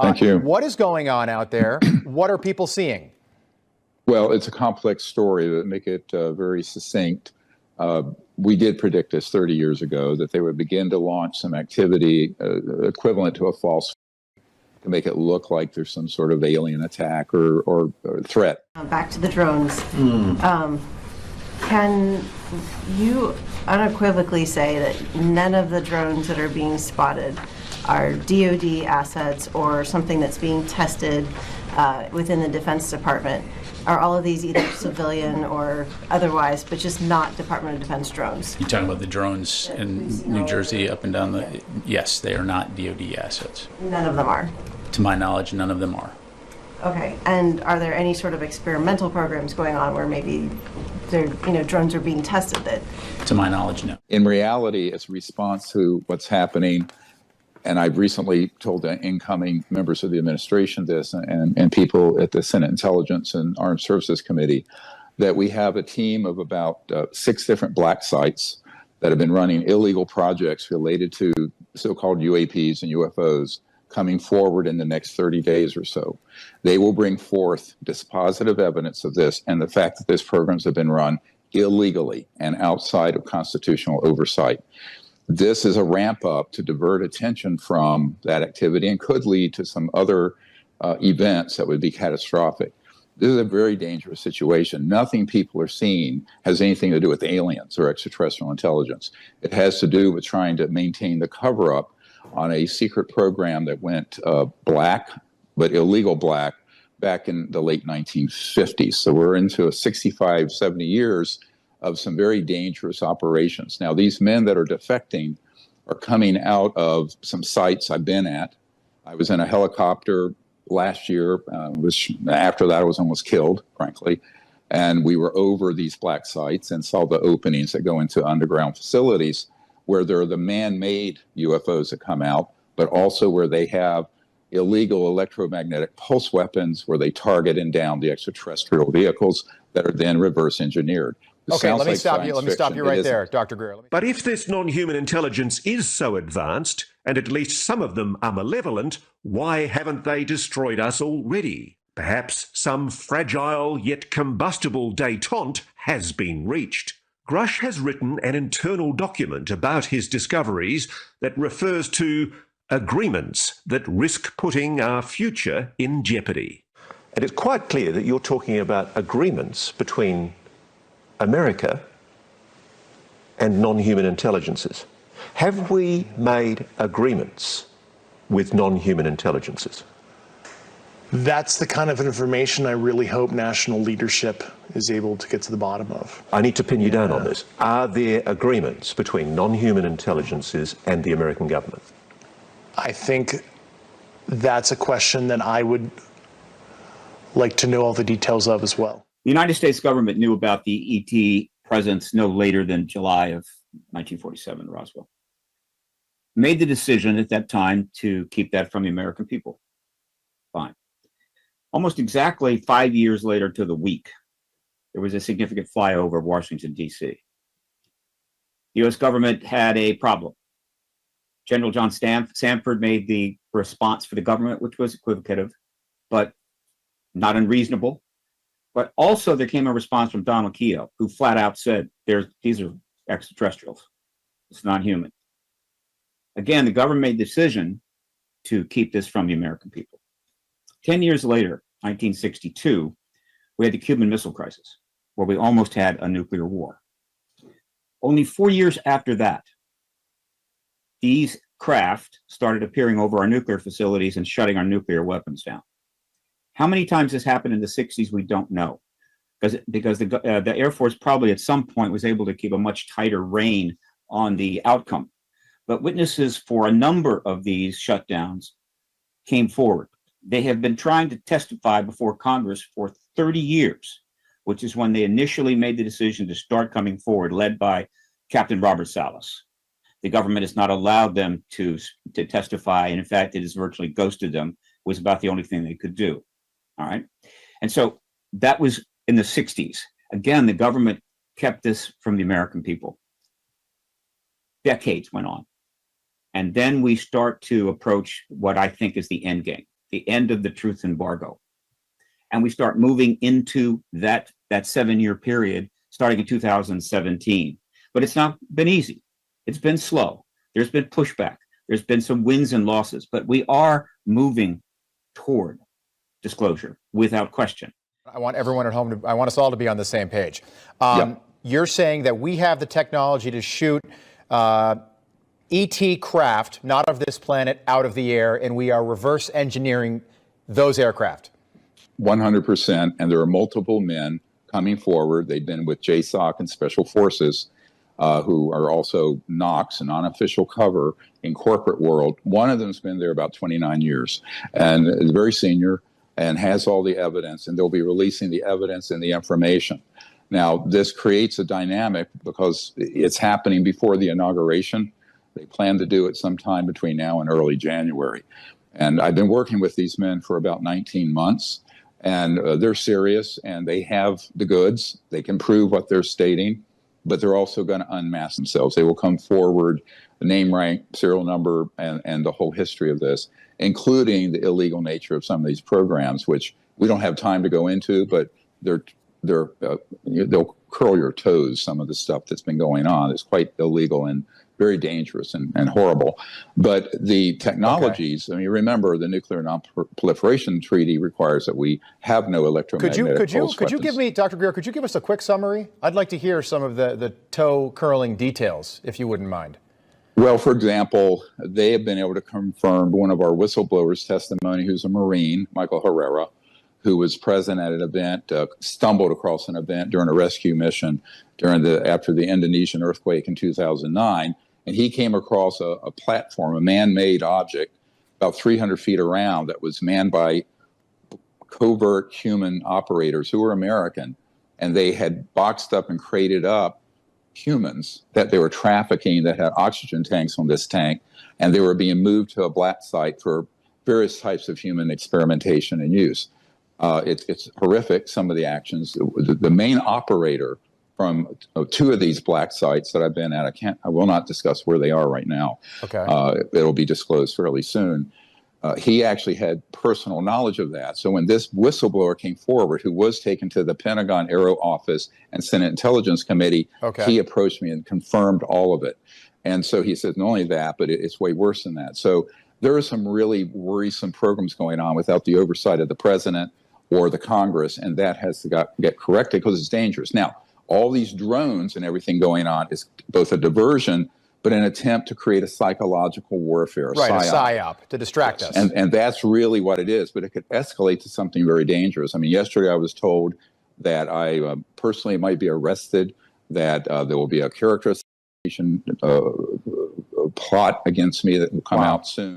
Thank you. What is going on out there? What are people seeing? Well, it's a complex story. To make it very succinct, we did predict this 30 years ago, that they would begin to launch some activity equivalent to a false to make it look like there's some sort of alien attack or threat. Back to the drones. Can you unequivocally say that none of the drones that are being spotted are DoD assets or something that's being tested within the Defense Department? Are all of these either civilian or otherwise, but just not Department of Defense drones? You're talking about the drones in New Jersey up and down the... Yes, they are not DoD assets. None of them are? To my knowledge, none of them are. Okay, and are there any sort of experimental programs going on where maybe drones are being tested that... To my knowledge, no. In reality, it's a response to what's happening, and I've recently told the incoming members of the administration this and people at the Senate Intelligence and Armed Services Committee that we have a team of about 6 different black sites that have been running illegal projects related to so-called UAPs and UFOs coming forward in the next 30 days or so. They will bring forth dispositive evidence of this and the fact that these programs have been run illegally and outside of constitutional oversight. This is a ramp up to divert attention from that activity and could lead to some other events that would be catastrophic. This is a very dangerous situation. Nothing people are seeing has anything to do with aliens or extraterrestrial intelligence. It has to do with trying to maintain the cover-up on a secret program that went black, but illegal black, back in the late 1950s. So we're into 65, 70 years of some very dangerous operations. Now, these men that are defecting are coming out of some sites I've been at. I was in a helicopter last year, which after that I was almost killed, frankly. And we were over these black sites and saw the openings that go into underground facilities where there are the man-made UFOs that come out, but also where they have illegal electromagnetic pulse weapons where they target and down the extraterrestrial vehicles that are then reverse engineered. Okay, let me stop you right there, Dr. Greer. But if this non-human intelligence is so advanced, and at least some of them are malevolent, why haven't they destroyed us already? Perhaps some fragile yet combustible détente has been reached. Grush has written an internal document about his discoveries that refers to agreements that risk putting our future in jeopardy. And it's quite clear that you're talking about agreements between America and non-human intelligences. Have we made agreements with non-human intelligences? That's the kind of information I really hope national leadership is able to get to the bottom of. I need to pin you down on this. Are there agreements between non-human intelligences and the American government? I think that's a question that I would like to know all the details of as well. The United States government knew about the ET presence no later than July of 1947, Roswell. Made the decision at that time to keep that from the American people. Fine. Almost exactly 5 years later to the week, there was a significant flyover of Washington, D.C. The U.S. government had a problem. General John Sanford made the response for the government, which was equivocative, but not unreasonable. But also there came a response from Donald Keogh, who flat out said, these are extraterrestrials. It's not human. Again, the government made the decision to keep this from the American people. 10 years later, 1962, we had the Cuban Missile Crisis, where we almost had a nuclear war. Only 4 years after that, these craft started appearing over our nuclear facilities and shutting our nuclear weapons down. How many times this happened in the 60s, we don't know, because the Air Force probably at some point was able to keep a much tighter rein on the outcome. But witnesses for a number of these shutdowns came forward. They have been trying to testify before Congress for 30 years, which is when they initially made the decision to start coming forward, led by Captain Robert Salas. The government has not allowed them to testify, and in fact, it has virtually ghosted them. It was about the only thing they could do. All right. And so that was in the 60s. Again, the government kept this from the American people. Decades went on. And then we start to approach what I think is the end game. the end of the truth embargo. And we start moving into that 7-year period starting in 2017. But it's not been easy. It's been slow. There's been pushback. There's been some wins and losses, but we are moving toward disclosure without question. I want everyone at home I want us all to be on the same page. Yep. You're saying that we have the technology to shoot ET craft, not of this planet, out of the air, and we are reverse engineering those aircraft. 100%. And there are multiple men coming forward. They've been with JSOC and Special Forces, who are also NOCs, an unofficial cover in corporate world. One of them's been there about 29 years and is very senior and has all the evidence, and they'll be releasing the evidence and the information. Now, this creates a dynamic because it's happening before the inauguration. They plan to do it sometime between now and early January. And I've been working with these men for about 19 months, and they're serious, and they have the goods. They can prove what they're stating, but they're also going to unmask themselves. They will come forward, the name, rank, serial number, and the whole history of this, including the illegal nature of some of these programs, which we don't have time to go into, but they'll curl your toes. Some of the stuff that's been going on is quite illegal and very dangerous and horrible. But the technologies, I mean, remember the Nuclear Non-Proliferation Treaty requires that we have no electromagnetic pulse Could you give me, Dr. Greer, could you give us a quick summary? I'd like to hear some of the toe curling details, if you wouldn't mind. Well, for example, they have been able to confirm one of our whistleblowers' testimony, who's a Marine, Michael Herrera, who was present at an event, stumbled across an event during a rescue mission after the Indonesian earthquake in 2009. And he came across a platform, a man-made object, about 300 feet around, that was manned by covert human operators who were American. And they had boxed up and crated up humans that they were trafficking that had oxygen tanks on this tank. And they were being moved to a black site for various types of human experimentation and use. It's horrific, some of the actions. The main operator from 2 of these black sites that I've been at, I will not discuss where they are right now. Okay. It'll be disclosed fairly soon. He actually had personal knowledge of that. So when this whistleblower came forward, who was taken to the Pentagon Aero Office and Senate Intelligence Committee, he approached me and confirmed all of it. And so he said, not only that, but it's way worse than that. So there are some really worrisome programs going on without the oversight of the president or the Congress, and that has to get corrected because it's dangerous. Now, all these drones and everything going on is both a diversion, but an attempt to create a psychological warfare, a psyop to distract us. And that's really what it is, but it could escalate to something very dangerous. I mean, yesterday I was told that I personally might be arrested, that there will be a character assassination plot against me that will come out soon.